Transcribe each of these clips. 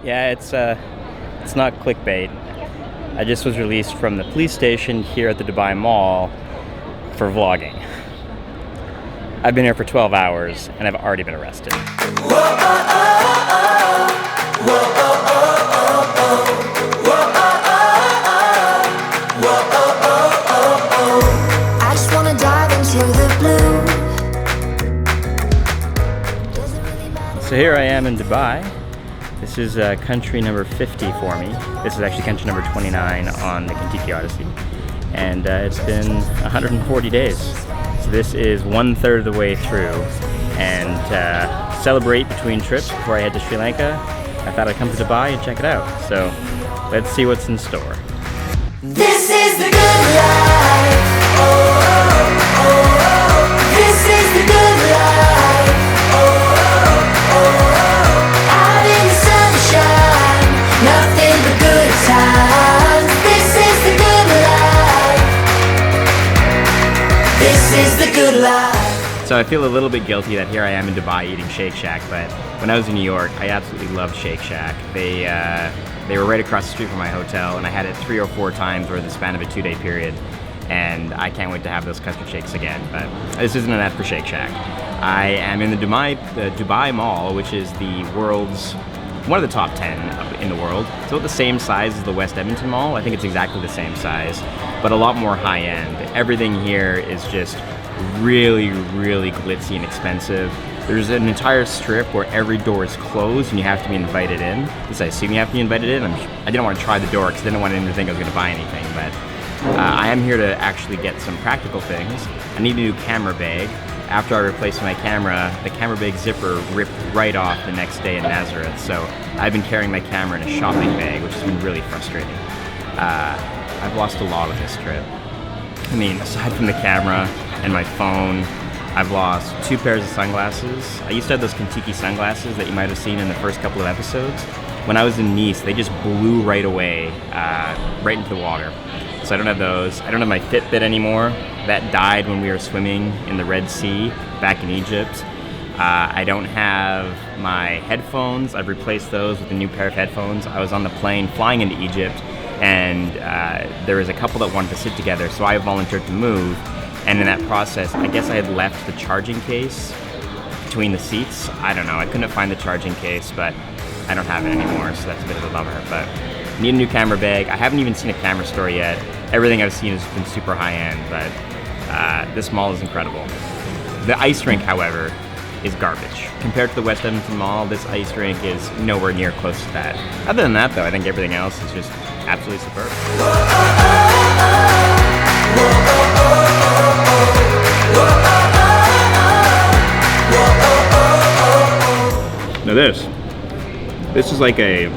Yeah, it's not clickbait. I just was released from the police station here at the Dubai Mall for vlogging. I've been here for 12 hours and I've already been arrested. I just wanna dive into the blue. So here I am in Dubai. This is country number 50 for me. This is actually country number 29 on the Contiki Odyssey. And it's been 140 days. So this is 1/3 of the way through. And celebrate between trips before I head to Sri Lanka, I thought I'd come to Dubai and check it out. So let's see what's in store. This is the good life. Oh, oh, oh. This is the good life. Oh, oh, oh. Out in the sunshine, nothing but good times. This is the good life. This is the good life. So I feel a little bit guilty that here I am in Dubai eating Shake Shack, but when I was in New York, I absolutely loved Shake Shack. They were right across the street from my hotel, and I had it 3 or 4 times over the span of a 2-day period, and I can't wait to have those custard shakes again, but this isn't enough for Shake Shack. I am in the Dubai Mall, which is the world's, one of the top 10 in the world. It's about the same size as the West Edmonton Mall. I think it's exactly the same size, but a lot more high-end. Everything here is just really, really glitzy and expensive. There's an entire strip where every door is closed and you have to be invited in. Because I assume you have to be invited in. I didn't want to try the door because I didn't want anyone to think I was going to buy anything, but I am here to actually get some practical things. I need a new camera bag. After I replaced my camera, the camera bag zipper ripped right off the next day in Nazareth, so I've been carrying my camera in a shopping bag, which has been really frustrating. I've lost a lot on this trip. I mean, aside from the camera and my phone, I've lost 2 pairs of sunglasses. I used to have those Contiki sunglasses that you might have seen in the first couple of episodes. When I was in Nice, they just blew right away, right into the water. So I don't have those. I don't have my Fitbit anymore. That died when we were swimming in the Red Sea back in Egypt. I don't have my headphones. I've replaced those with a new pair of headphones. I was on the plane flying into Egypt, and there was a couple that wanted to sit together, so I volunteered to move. And in that process, I guess I had left the charging case between the seats. I don't know, I couldn't find the charging case, but I don't have it anymore, so that's a bit of a bummer. But I need a new camera bag. I haven't even seen a camera store yet. Everything I've seen has been super high-end, but this mall is incredible. The ice rink, however, is garbage. Compared to the West Edmonton Mall, this ice rink is nowhere near close to that. Other than that, though, I think everything else is just absolutely superb. Now this is like a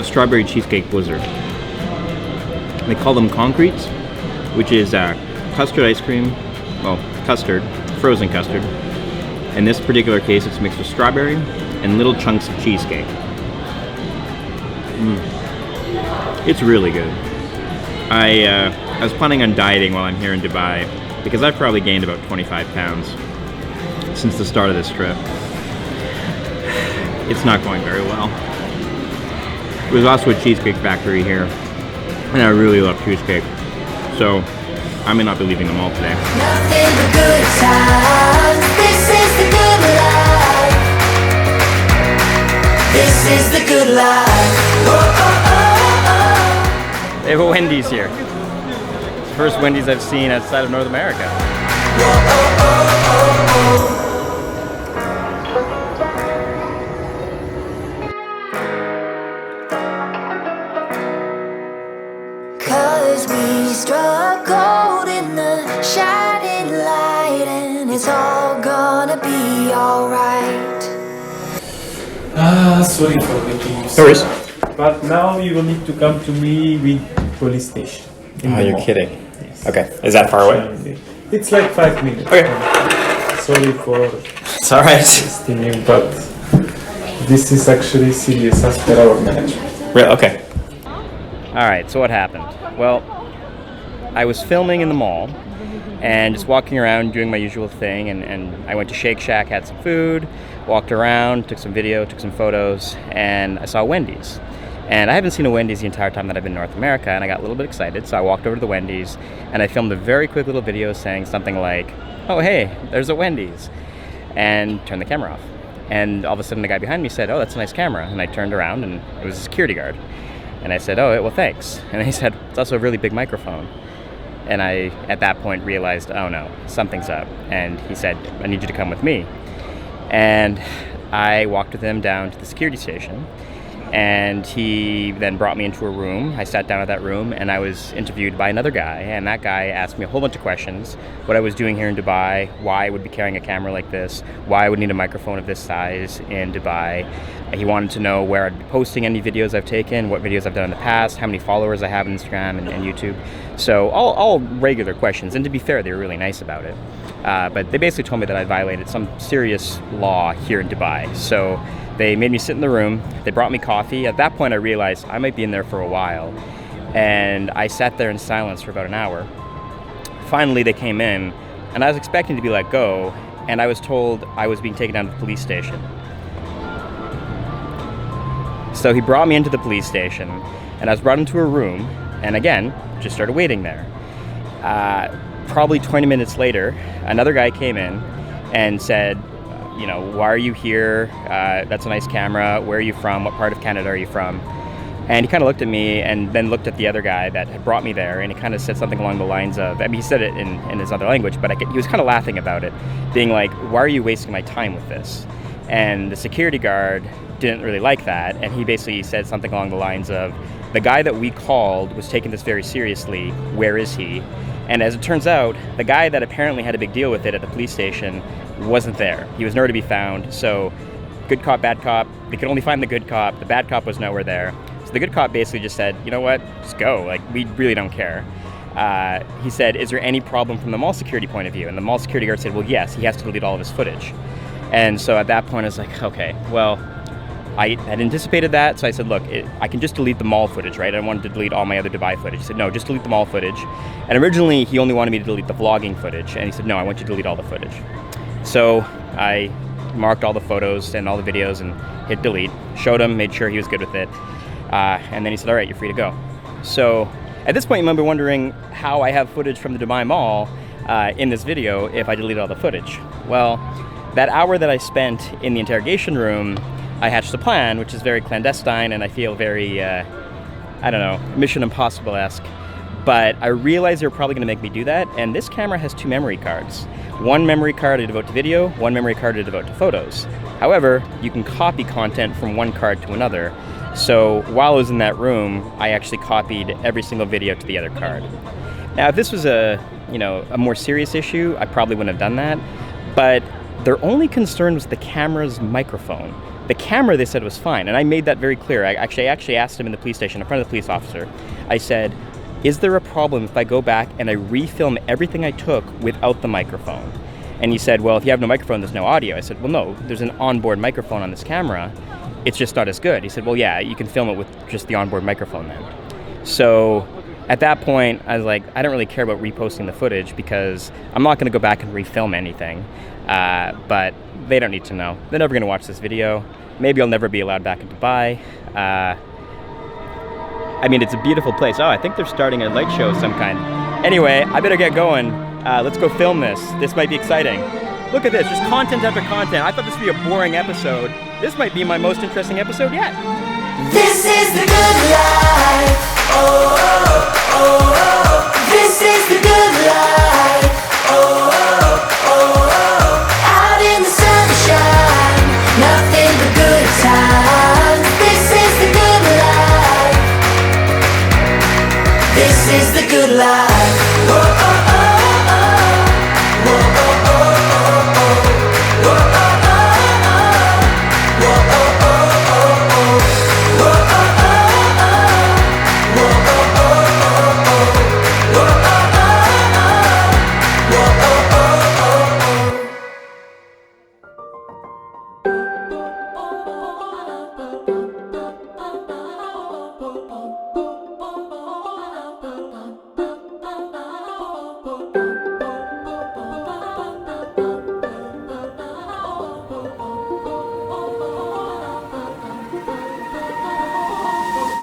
strawberry cheesecake blizzard. They call them concretes, which is custard ice cream, well, custard, frozen custard. In this particular case, it's mixed with strawberry and little chunks of cheesecake. It's really good. I was planning on dieting while I'm here in Dubai because I've probably gained about 25 pounds since the start of this trip. It's not going very well. There's also a cheesecake factory here, and I really love cheesecake, so I may not be leaving the mall today. Nothing but good times. This is the good life. This is the good life. Oh, oh, oh, oh. They have a Wendy's here. It's the first Wendy's I've seen outside of North America. Oh, oh, oh, oh. Cause we struck gold in the shining light, and it's all gonna be alright. Sorry for making you No worries. sad. But now you will need to come to me with police station. Oh, you're kidding. Yes. Okay, is that far away? It's like 5 minutes. Okay. Sorry for It's alright. wasting you, but this is actually serious as per our management. Really? Okay. Alright, so what happened? Well, I was filming in the mall and just walking around doing my usual thing, and I went to Shake Shack, had some food. walked around, took some video, took some photos, and I saw Wendy's. And I haven't seen a Wendy's the entire time that I've been in North America, and I got a little bit excited, so I walked over to the Wendy's, and I filmed a very quick little video saying something like, "Oh, hey, there's a Wendy's," and turned the camera off. And all of a sudden, the guy behind me said, "Oh, that's a nice camera," and I turned around, and it was a security guard. And I said, "Oh, well, thanks." And he said, "It's also a really big microphone." And I, at that point, realized, oh no, something's up. And he said, "I need you to come with me." And I walked with him down to the security station. And he then brought me into a room. I sat down at that room, and I was interviewed by another guy. And that guy asked me a whole bunch of questions. What I was doing here in Dubai, why I would be carrying a camera like this, why I would need a microphone of this size in Dubai. He wanted to know where I'd be posting any videos I've taken, what videos I've done in the past, how many followers I have on Instagram and YouTube. So all regular questions. And to be fair, they were really nice about it. But they basically told me that I violated some serious law here in Dubai. So they made me sit in the room. They brought me coffee. At that point, I realized I might be in there for a while. And I sat there in silence for about an hour. Finally, they came in, and I was expecting to be let go, and I was told I was being taken down to the police station. So he brought me into the police station, and I was brought into a room, and again, just started waiting there. Probably 20 minutes later, another guy came in and said, you know, "Why are you here? That's a nice camera. Where are you from? What part of Canada are you from?" And he kind of looked at me and then looked at the other guy that had brought me there, and he kind of said something along the lines of, I mean, he said it in his other language, but he was kind of laughing about it, being like, "Why are you wasting my time with this?" And the security guard didn't really like that, and he basically said something along the lines of, "The guy that we called was taking this very seriously. Where is he?" And as it turns out, the guy that apparently had a big deal with it at the police station wasn't there. He was nowhere to be found. So good cop, bad cop, they could only find the good cop. The bad cop was nowhere there. So the good cop basically just said, "You know what, just go. Like, we really don't care." He said, "Is there any problem from the mall security point of view?" And the mall security guard said, "Well, yes, he has to delete all of his footage." And so at that point I was like, okay, well, I had anticipated that, so I said, "Look, I can just delete the mall footage, right? I wanted to delete all my other Dubai footage." He said, "No, just delete the mall footage." And originally, he only wanted me to delete the vlogging footage, and he said, "No, I want you to delete all the footage." So I marked all the photos and all the videos and hit delete, showed him, made sure he was good with it, and then he said, "All right, you're free to go." So at this point, you might be wondering how I have footage from the Dubai Mall in this video if I deleted all the footage. Well, that hour that I spent in the interrogation room, I hatched a plan, which is very clandestine, and I feel very, I don't know, Mission Impossible-esque. But I realized they were probably going to make me do that, and this camera has 2 memory cards. One memory card to devote to video, one memory card to devote to photos. However, you can copy content from one card to another. So while I was in that room, I actually copied every single video to the other card. Now, if this was a more serious issue, I probably wouldn't have done that. But their only concern was the camera's microphone. The camera, they said, was fine, and I made that very clear. I actually asked him in the police station in front of the police officer. I said, "Is there a problem if I go back and I refilm everything I took without the microphone?" And he said, "Well, if you have no microphone, there's no audio." I said, "Well, no, there's an onboard microphone on this camera. It's just not as good." He said, "Well, yeah, you can film it with just the onboard microphone then." So at that point, I was like, I don't really care about reposting the footage because I'm not going to go back and refilm anything. But they don't need to know. They're never going to watch this video. Maybe I'll never be allowed back in Dubai. I mean, it's a beautiful place. Oh, I think they're starting a light show of some kind. Anyway, I better get going. Let's go film this. This might be exciting. Look at this, just content after content. I thought this would be a boring episode. This might be my most interesting episode yet. This is the good life. Oh, oh, oh, oh. This is the good life. Oh, oh, oh, oh. Out in the sunshine, nothing but good times. This is the good life. This is the good life.